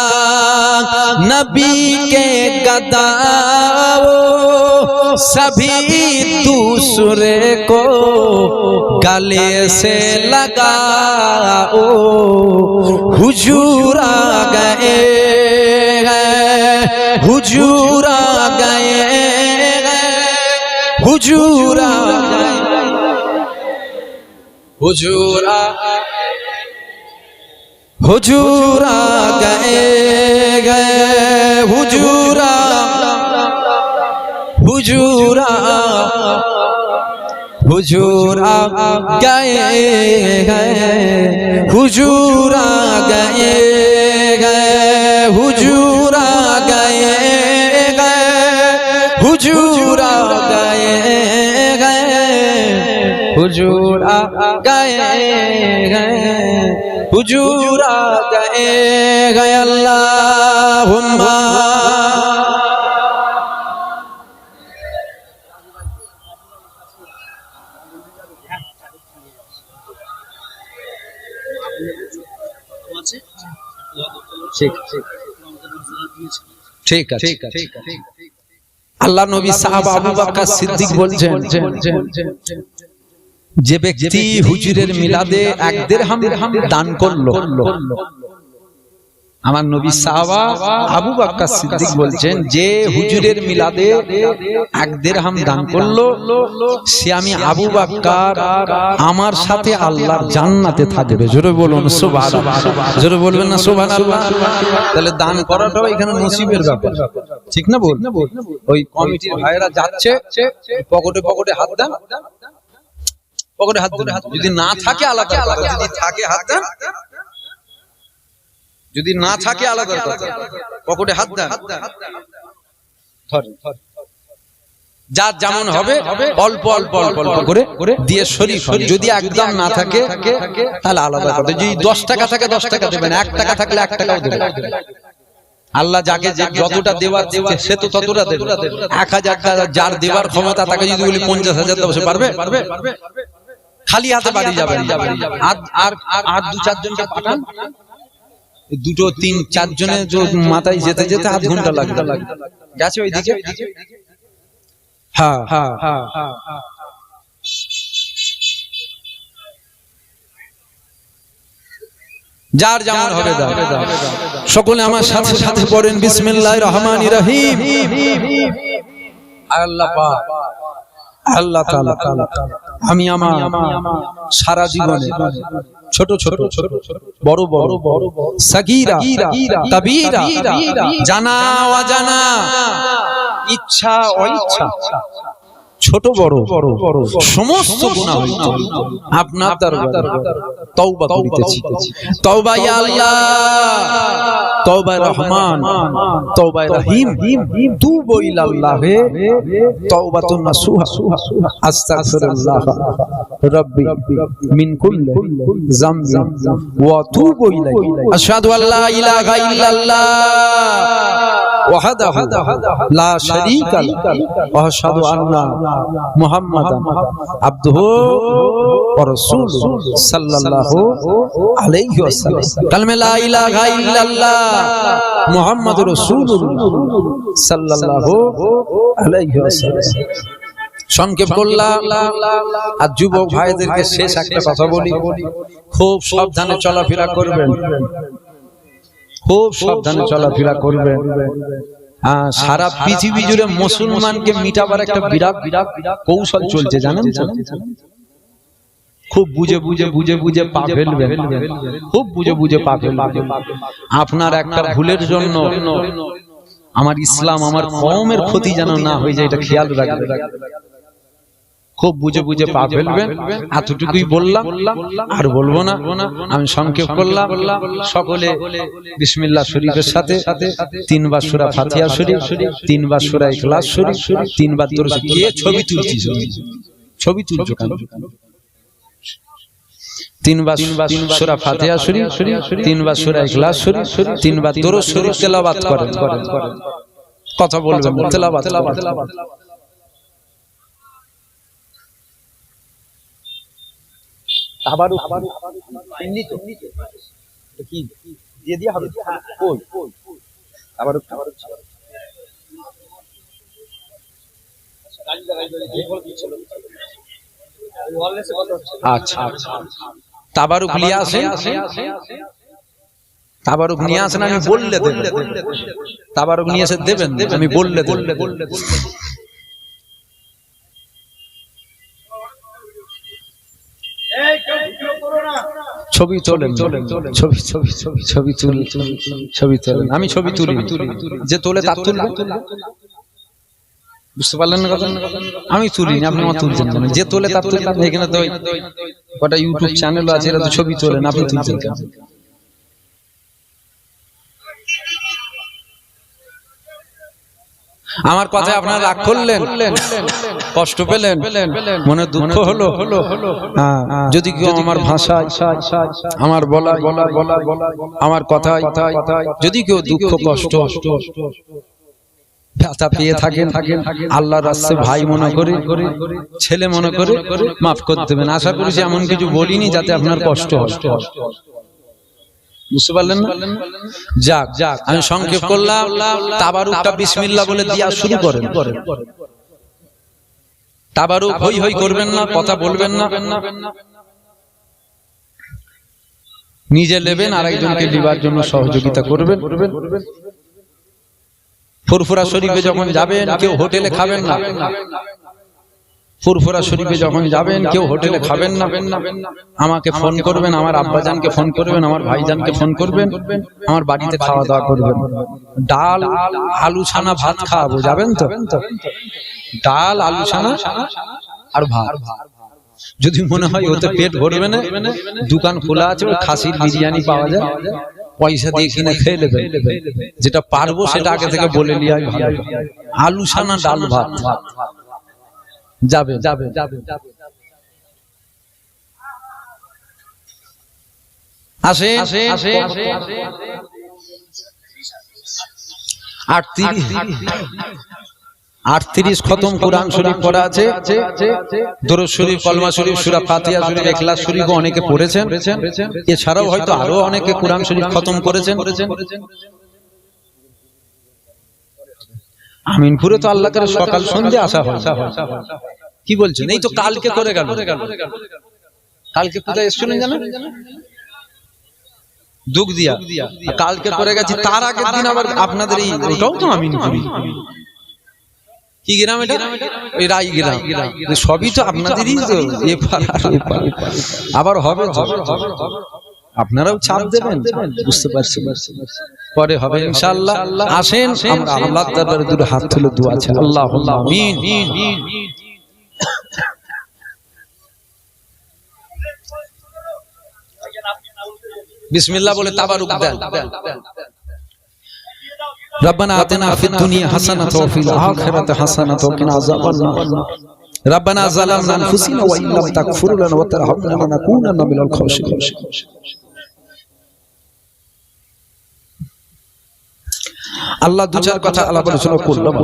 A: नबी के गदाओ सभी दूसरे को गले से लगाओ, हुजूर आ गए हुजूर आ गए हुजूर आ गए हुजूर आ हुजूर आ गए हुजूर हुजूर हुजूर आ गए हुजूर आ गए हुजूर आ गए हुजूर आ गए हुजूर आ गए हुजूर आ गए अल्लाहुम्मा ठीक है আল্লাহ নবী সাহাবা আবু বকর সিদ্দিক বলছেন যে ব্যক্তি হুজুরের মিলাদে 1 দিরহাম দান করলো,
B: আমার নবী সাহাবা আবু বকর সিদ্দিক বলছেন, যে হুজুরের মিলাদে 1 দিরহাম দান করলো, সে আমি আবু বকর আমার সাথে আল্লাহর জান্নাতে থাকবে। জোরে বলুন সুবহানাল্লাহ, জোরে বলবেন না সুবহানাল্লাহ। তাহলে দান করাটাও এখানে নসিবের ব্যাপার, ঠিক না? বল, ওই কমিটির ভাইরা যাচ্ছে, পকেটে পকেটে হাত দেন, পকেটে হাত দেন, যদি না থাকে আলাদা, যদি থাকে হাত দেন, যদি না থাকে আলাদা কথা, পকেটে হাত দেন, যার যেমন হবে অল্প অল্প অল্প অল্প করে দিয়ে শরীফ। যদি একদম না থাকে তাহলে আলাদা কথা। যদি 10 টাকা থাকে 10 টাকা দেবেন, 1 টাকা থাকলে 1 টাকাও দেবেন। আল্লাহ যাকে যতটা দেওয়ার সে তো ততটা দেবে। 1000 টাকা যার দেওয়ার ক্ষমতা তাকে যদি বলি 50,000 দেবো, সে পারবে? খালি হাতে বাড়ি যাবে। আর 2-4 জনকে পাঠান, 2-3-4 জনের মাথায় যেতে যেতে আধ ঘন্টা লাগবে। গেছে ওইদিকে? হ্যাঁ হ্যাঁ হ্যাঁ, যার যেমন হবে দাও। সকলে আমার সাথে সাথে পড়েন বিসমিল্লাহির রহমানির রহিম। আল্লাহ পাক, আল্লাহ তাআলা আমি আমার সারা জীবনে ছোট ছোট বড় বড় সাগীরা কবীরা, জানা অজানা, ইচ্ছা অইচ্ছা, ছোট বড় সমস্ত গুনাহ হইতো আপনার দরবারে তওবা করিতেছি। তওবা ইয়া আল্লাহ, তওবা রহমান, তওবা রহিম, তুবু ইলাল্লাহি তওবাতুন নাসুহা, আস্তাগফিরুল্লাহ রাব্বি মিন কুল্লি যামবিন ওয়া তুবু ইলাইহি, আশহাদু আল্লা ইলাহা ইল্লাল্লাহ ওয়াহদাহু লা শারীকা লাহু ওয়া আশহাদু আন্না মুহাম্মাদান আবদুহু ওয়া রাসূলুহু সাল্লাল্লাহু আলাইহি ওয়াসাল্লাম। কালমা লা ইলাহা ইল্লাল্লাহ মুহাম্মাদুর রাসূলুল্লাহ সাল্লাল্লাহু আলাইহি ওয়াসাল্লাম। সংক্ষেপ করলাম। আর যুবক ভাইদেরকে শেষ একটা কথা বলি, খুব সাবধানে চলাফেরা করবেন, খুব সাবধানে চলাফেরা করবেন। সারা পৃথিবী জুড়ে মুসলমানকে মিটাবার একটা বিরাট কৌশল চলছে, জানেন? খুব বুঝে বুঝে বুঝে বুঝে পা ফেলবেন, খুব বুঝে বুঝে পা ফেলবেন। আপনার একটা ভুলের জন্য আমার ইসলাম, আমার কওমের ক্ষতি যেন না হয়ে যায়, এটা খেয়াল রাখবেন। খুব বুঝে বুঝে পা ফেলবেন। এতটুকুই বললাম, আর বলবো না। আমি সংক্ষেপ করলাম। সকলে বিসমিল্লাহ শরীফের সাথে 3 বার সূরা ফাতিহা শরীফ, 3 বার সূরা ইখলাস শরীফ, 3 বার দরুদ শরীফ। কে ছবি তুলছিস? ছবি তুলছো কেন? 3 বার সূরা ফাতিহা শরীফ, 3 বার সূরা ইখলাস শরীফ, 3 বার দরুদ শরীফ তেলাওয়াত করেন। কথা বলবেন, তেলাওয়াত। তাবারুক হিন্দি তো কি দিয়ে দিয়া হবে? কই তাবারুক আচ্ছা, তাবারুক নিয়ে আসেন, তাবারুক নিয়ে আসেন, আমি বললে দেবেন। তাবারুক নিয়ে এসে দেবেন, আমি বললে দেবেন। ছবি তোলেন, ছবি ছবি ছবি ছবি তুলি, ছবি তোলেন। আমি ছবি তুলি, যে তোলে তার তুলবে। বুঝতে পারলেন না কথা? আমি তুলিনি, আপনি আমার তুলছেন কেন? যে তোলে তার তুলবেন। এখানে তো কটা ইউটিউব চ্যানেল আছে, এরা তো ছবি তোলেন, আপনি তুলছেন কেন? আমার কথায় আপনারা রাগ করলেন, কষ্ট পেলেন, মনে দুঃখ হলো। যদি কেউ আমার ভাষায়, আমার বলা, আমার কথায় যদি কেউ দুঃখ কষ্ট ব্যথা পেয়ে থাকেন, আল্লাহর রাস্তায় ভাই মনে করে, ছেলে মনে করে মাফ করে দেবেন। আশা করছি এমন কিছু বলিনি যাতে আপনার কষ্ট হয়। বুঝতে পারলেন না? যাক, আমি সংক্ষেপ করলাম। তাবারুকটা বিসমিল্লাহ বলে দিয়া শুরু করেন। তাবারুক হই হই করবেন না, কথা বলবেন না। নিজে নেবেন, আরেকজনকে নেবার জন্য সহযোগিতা করবেন। ফুরফুরা শরীফে যখন যাবেন কেউ হোটেলে খাবেন না। ফুরফুরা শরীফে যখন যাবেন কেউ হোটেলে খাবেন না, আমাকে ফোন করবেন, আমার আব্বাজানকে ফোন করবেন, আমার ভাইজানকে ফোন করবেন, আমার বাড়িতে খাওয়া দাওয়া করবেন। ডাল আলু ছানা ভাত খাওয়াবো, যাবেন তো? ডাল আলু ছানা আর ভাত। যদি মনে হয় ওতে পেট ভরবে না, দোকান খোলা আছে, ওই খাসির বিরিয়ানি পাওয়া যায়, পয়সা দিয়ে কিনে খেয়ে নেবেন। যেটা পারবো সেটা আগে থেকে বলে নিয়ে ভালো। আলু ছানা ডাল ভাত যাবে। আসে 38 খতম কোরআন শরীফ পড়া আছে, দরুদ শরীফ, কলমা শরীফ, সূরা ফাতিহা শরীফ, ইখলাস শরীফ অনেকে পড়েছেন। এছাড়াও হয়তো আরো অনেকে কোরআন শরীফ খতম করেছেন। আমিনপুরে তো আল্লাহ করে সকাল সন্ধ্যে আসা হয়। কি বলছেন? এই তো কালকে করে গেল। কালকে কোথায় এসেছিলেন জানেন? দুঃখ দিয়া কালকে করে গেছি। তার আগের দিন আবার আপনাদের এই ওটাও তো আমিনপুরি। কি গ্রাম এটা? ওই রাই গ্রাম। সবই তো আপনাদেরই তো। আবার হবে, আপনারাও চাপ দেবেন, বুঝতে পারছি। পরে হবে ইনশাআল্লাহ। আসেন আমরা আল্লাহর দরবারে দুটো হাত তুলে দোয়া আছে। আল্লাহুম্মা আমিন। বিসমিল্লাহ বলে তাবারুক দেন। ربنا آتنا في الدنيا حسنة وفي الآخرة حسنة وقنا عذاب النار ربنا ظلمنا أنفسنا وإن لم تغفر لنا وترحمنا لنكونن من الخاسرين। আল্লাহ দু চার কথা আলাপ আলোচনা করলাম,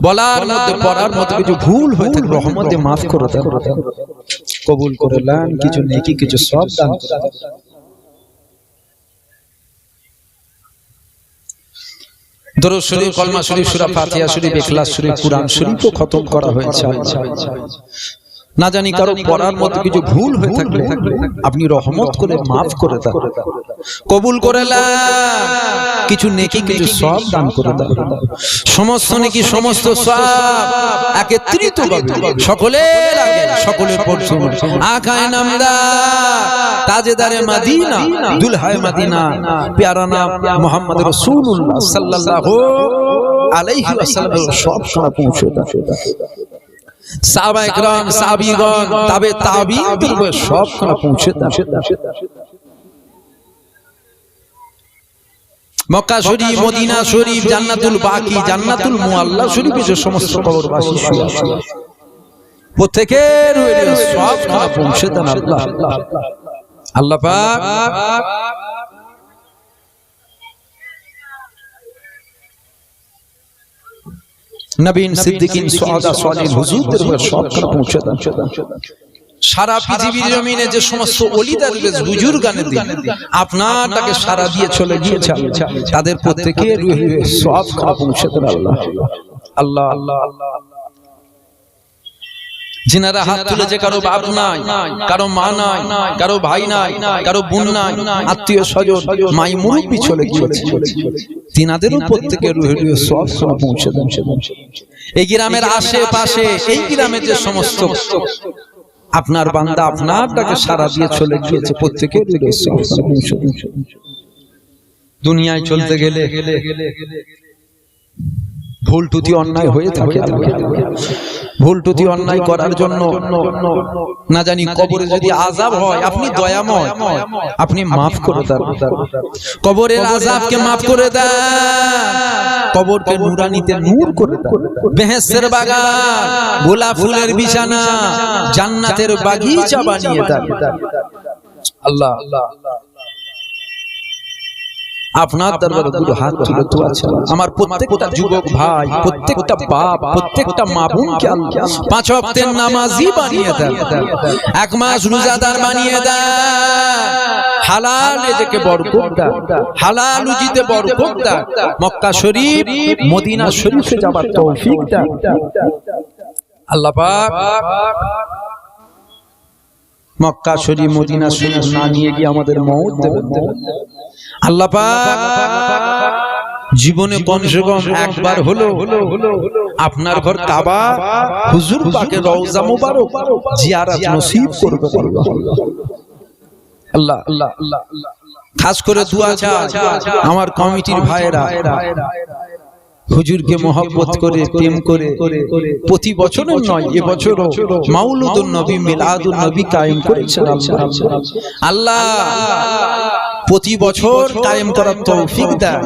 B: বলার মধ্যে পড়ার মধ্যে কিছু ভুল হয়ে থাকে রহমতে মাফ করে দেন, কবুল করে নেন, কিছু নেকি কিছু সওয়াব দান করে দেন। দরুদ শরীফ, কলমা শরীফ, সূরা ফাতিহা শরীফ, ইখলাস শরীফ, কুরআন শরীফও খতম করা হয়েছে। না জানি কারো পড়ার মধ্যে কিছু ভুল হয়ে থাকলে আপনি রহমত করে মাফ করে দেন, কবুল করে নেন, কিছু নেকি কিছু সওয়াব দান করে দেন। সমস্ত নেকি সমস্ত সওয়াব একত্রিতভাবে সকলের আগে সকলের পরশুন আকায়ে নামদার তাজেদারে মদিনা দুলহায়ে মদিনা প্যারা নাম মুহাম্মদ রাসূলুল্লাহ সাল্লাল্লাহু আলাইহি ওয়াসাল্লাম সব সময় পৌঁছে দেন। সাহাবায়ে کرام, সাহাবীগণ, তাবে তাবিঈনদের সব সময় পৌঁছে দেন। মক্কা শরীফ, মদিনা শরীফ, জান্নাতুল বাকি, জান্নাতুল মুআল্লা শরীফে যে সমস্ত কবরবাসী শুয়ে আছে প্রত্যেকের সব সময় পৌঁছে দেন আল্লাহ। আল্লাহ পাক নবীন, সিদ্দিকিন, সুহাদা, সালিহিন হুজুরদের সবখানে পৌঁছে দেন। সারা পৃথিবীর জমিনে যে সমস্ত ওলিদের বুজুর্গানের দিন আপনারটাকে সারা দিয়ে চলে গিয়েছে, তাদের প্রত্যেকের সবখানে পৌঁছে দেন আল্লাহ। আল্লাহ আল্লাহ আল্লাহ जिनारा हाथ तुले कारो बाप নাই, কারো মা নাই, কারো ভাই নাই, কারো বোন নাই, আত্মীয় স্বজন মাই মুরব্বি চলে গিয়েছে, তিনাদেরও প্রত্যেকের রুহে সওয়াব পৌঁছে দেন। এই গ্রামের আশেপাশে এই গ্রামের যে সমস্ত আপনার বান্দা আপনারটাকে সারা দিয়ে চলে গিয়েছে প্রত্যেকের রুহে সওয়াব পৌঁছে দেন। দুনিয়ায় চলতে গেলে ভুল ত্রুটি অন্যায় হয়ে থাকে, ভুল ত্রুটি অন্যায় করার জন্য না জানি কবরে যদি আযাব হয়, আপনি দয়াময়, আপনি মাফ করে দেন, কবরের আযাবকে মাফ করে দেন, কবরকে নূরানিতে নূর করে দেন, বেহেশতের বাগান, গোলাপ ফুলের বিছানা, জান্নাতের বাগিচা বানিয়ে দেন। আল্লাহ আপনার দরবারে দুটো হাত তুলে দোয়া চাই, আমার প্রত্যেকটা যুবক ভাই, প্রত্যেকটা বাপ, প্রত্যেকটা মা বোনকে আল্লাহ 5 ওয়াক্তের নামাজি বানিয়ে দেন, 1 মাস রোজাদার বানিয়ে দেন, হালাল রিজিকে বরকত দেন, হালাল রুজিতে বরকত দেন, মক্কা শরীফ মদিনা শরীফে যাবার তৌফিক দেন। আল্লাহ পাক মক্কা শরীফ মদিনা শরীফ না নিয়ে গিয়ে আমাদের মওত দেবেন। আল্লাহ পাক জীবনে কমসে কম একবার হলো আপনার ঘর কাবা হুজুর পাকের রওজা মুবারক জিয়ারত নসিব করবে আল্লাহ আল্লাহ আল্লাহ। খাস করে দুয়া চাই আমার কমিটির ভাইরা হুজুরকে মহব্বত করে প্রেম করে প্রতি বছরের নয় এবছরও মাউলুদুন নবী মিলাদুন নবী কায়েম করেছেন আল্লাহ। প্রতি বছর কায়েম করার তৌফিক দাও,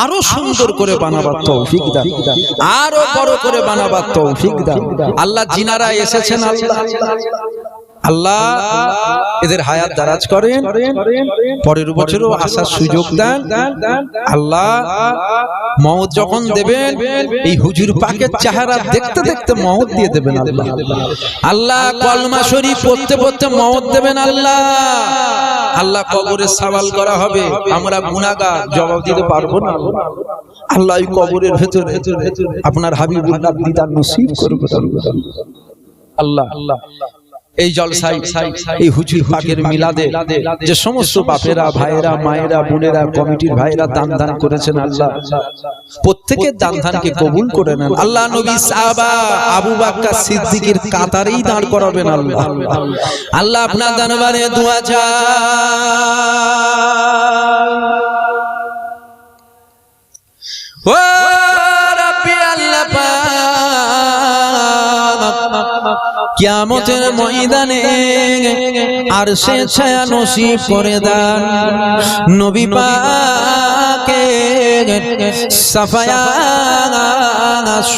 B: আরো সুন্দর করে বানাবার তৌফিক দাও, আরো বড় করে বানাবার তৌফিক দাও আল্লাহ। জিনারা এসেছেন আল্লাহ আল্লাহ এদের হায়াত দারাজ করেন, পরের বছরও আসার সুযোগ দেন আল্লাহ। মওত যখন দেবেন এই হুজুর পাকের চেহারা দেখতে দেখতে মওত দিয়ে দেবেন আল্লাহ আল্লাহ। কলমা শরীফ পড়তে পড়তে মওত দেবেন আল্লাহ আল্লাহ। কবরে সওয়াল করা হবে, আমরা গুনাহগার, জবাব দিতে পারবো না আল্লাহ। এই কবরের ভেতরে আপনার হাবিবুল্লাহ দিদার নসিব করবে আল্লাহ আল্লাহ। এই জলসাই এই হুজুর পাকের মিলাদে যে সমস্ত বাপেরা ভাইয়েরা মায়েরা বোনেরা কমিটির ভাইয়েরা দান দান করেছেন আল্লাহ, প্রত্যেকের দান দানকে কবুল করে নেন আল্লাহ। নবী সাহাবা আবু বকর সিদ্দিকের কাতারেই দাঁড় করাবেন আল্লাহ আল্লাহ। আপনার দরবারে দোয়া চাই ও রাব্বি আল্লাহ পাক, কিয়ামতের ময়দানে আরশে ছায়া নসিব করে দেন নবী পাকের সাফায়াত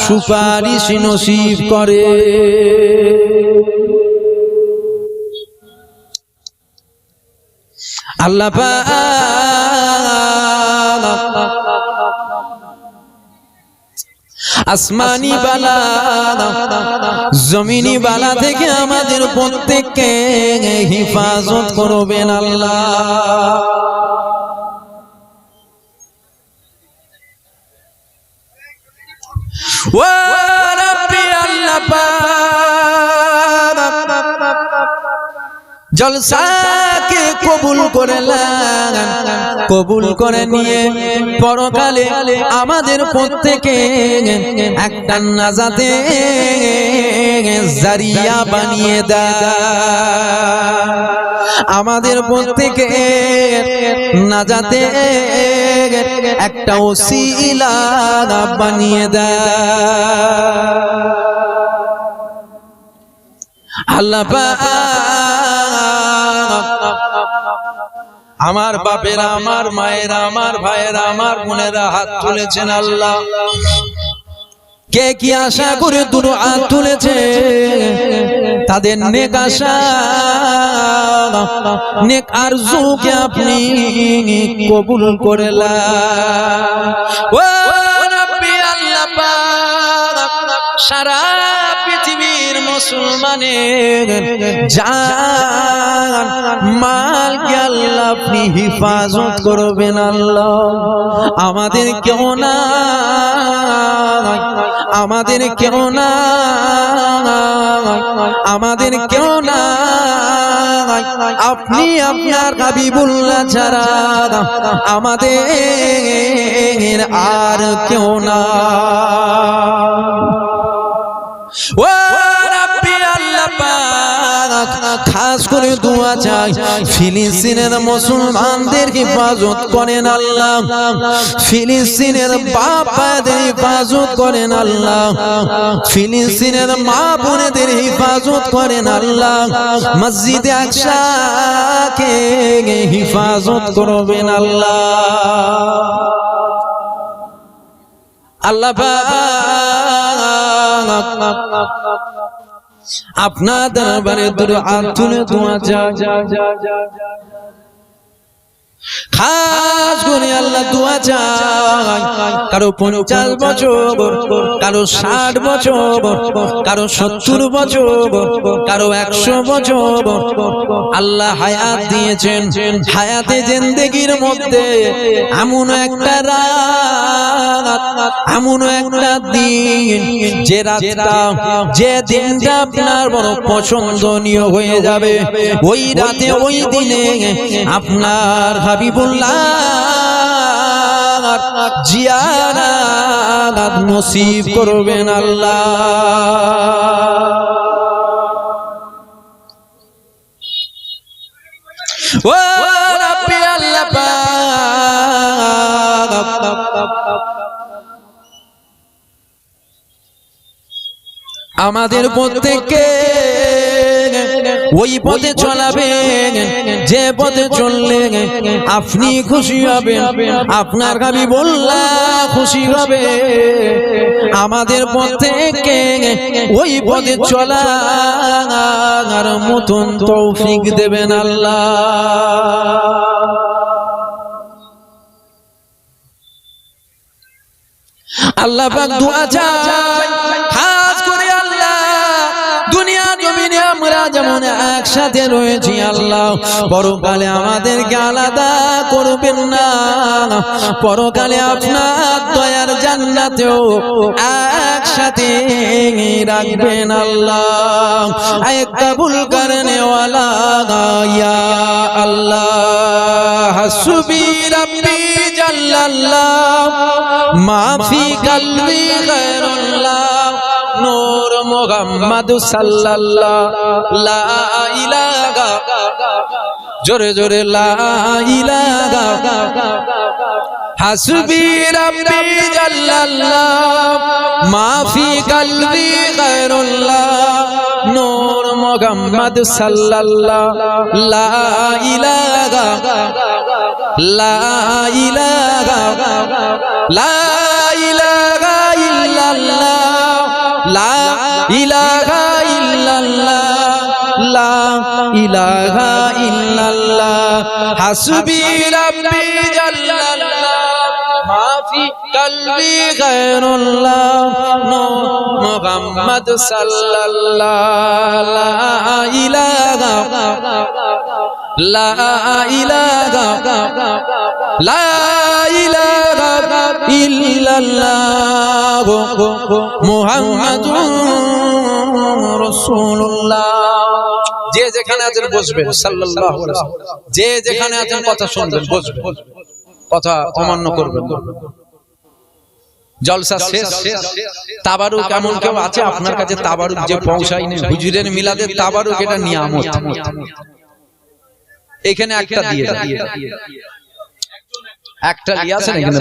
B: সুপারিশ নসিব করে আল্লাহ পাক। আসমানি বালা জমিনি বালা থেকে আমাদের প্রত্যেককে হেফাজত করবেন আল্লাহ। ও রাব্বি আল্লাহ পাক জলসাকে কবুল করলেন, কবুল করে নিয়ে পরকালে আমাদের প্রত্যেকে একটা নাজাতে জারিয়া বানিয়ে দেয়, আমাদের প্রত্যেকে নাজাতে একটা ওসিলা বানিয়ে দেয় আল্লাহ পাক। আমার বাপেরা আমার মায়েরা আমার ভাইয়েরা আমার বোনেরা হাত তুলেছেন আল্লাহ। কে কি আশা করে দুটো হাত তুলেছে তাদের নেক আশা নেক আরজুকে আপনি কবুল করলেন। ও রাব্বি আল্লাহ পাক সারা পৃথিবীর মুসলমানের জান মালকে আল্লাহ আপনি হেফাজত করবেন আল্লাহ। আমাদের কেউ না, আমাদের কেউ না, আমাদের কেউ না, আপনি আপনার হাবিবুল্লাহ ছাড়া আমাদের আর কেউ না। ও রাব্বি আল্লাহ পাক খাস করে দোয়া চাই ফিলিস্তিনের মুসলমানদের হেফাজত করেন আল্লাহ, ফিলিস্তিনের বাপ ভাইদের হেফাজত করেন আল্লাহ, ফিলিস্তিনের মা বোনেদের হেফাজত করেন আল্লাহ, মসজিদে আকসাকে হেফাজত করবেন আল্লাহ। আল্লাহ পাক আপনার দরবারে দুটো হাত তুলে দোয়া চাই
A: খাস করে আল্লাহ দোয়া চাই কারো 50 বছর, কারো 60 বছর, কারো 70 বছর, কারো 100 বছর আল্লাহ হায়াত দিয়েছেন। হায়াতে জিন্দেগির মধ্যে এমন একটা রাত, এমন একটা দিন, যে রাতটা, যে দিনটা আপনার বড় পছন্দনীয় হয়ে যাবে। ওই রাতে, ওই দিনে আপনার হাবিবুল্লাহ জিয়ারত নসিব করবেন আল্লাহ। ও রাব্বি আল্লাহ পাক, আমাদের প্রত্যেককে ওই পথে চলাবেন যে পথে চললে আপনি খুশি হবেন, আপনার হাবিবুল্লাহ খুশি হবে। আমাদের প্রত্যেককে ওই পথে চলার মতন তৌফিক দেবেন আল্লাহ। আল্লাহ পাক দোয়া চাই, খাস করে আল্লাহ দুনিয়া জমিনে আমরা যেমন একসাথে রয়েছি আল্লাহ, পরকালে আমাদেরকে আলাদা করবেন না। পরকালে আপনার দয়ার জান্নাতেও একসাথে রাখবেন আল্লাহ। আয় কবুল করনে ওয়ালা ইয়া আল্লাহ, হাসবি রাব্বি জাল্লাল্লাহ, মাফি কলবি গায়রুল্লাহ, নূর মুহাম্মদ সাল্লাল্লাহ, লা ইলাহা, জোরে জোরে লা ইলাহা, হাসবি রাব্বি জাল্লাল্লাহ, মাফি কলবি গায়রুল্লাহ, নূর মুহাম্মদ সাল্লাল্লাহ, লা ইলাহা, লা ইলাহা, লা ইলাহা ইল্লাল্লাহ, লা ইলাহা ইল্লাল্লাহ, লা ইলাহা ইল্লাল্লাহ, হাসবি রাব্বি জাল্লাল্লাহ, মাফি কলবি গায়রুল্লাহ, নূর মুহাম্মদ সাল্লাল্লাহ, লা ইলাহা, লা ইলাহা, লা ইলাহা ইল্লাল্লাহ, মুহাম্মাদুর রাসূলুল্লাহ। যে যেখানে আছেন বসবেন, সাল্লাল্লাহু আলাইহি ওয়াসাল্লাম। যে যেখানে আছেন কথা শুনবেন, বসবেন, কথা অমান্য করবেন। জলসা শেষ। তাবারুক এমন কেউ আছে আপনার কাছে তাবারুক যে পৌঁছায়নি? হুজুরের মিলাদের তাবারুক এটা নিয়ামত। এখানে একটা দিয়ে একটা লিয়াছেন, এখানে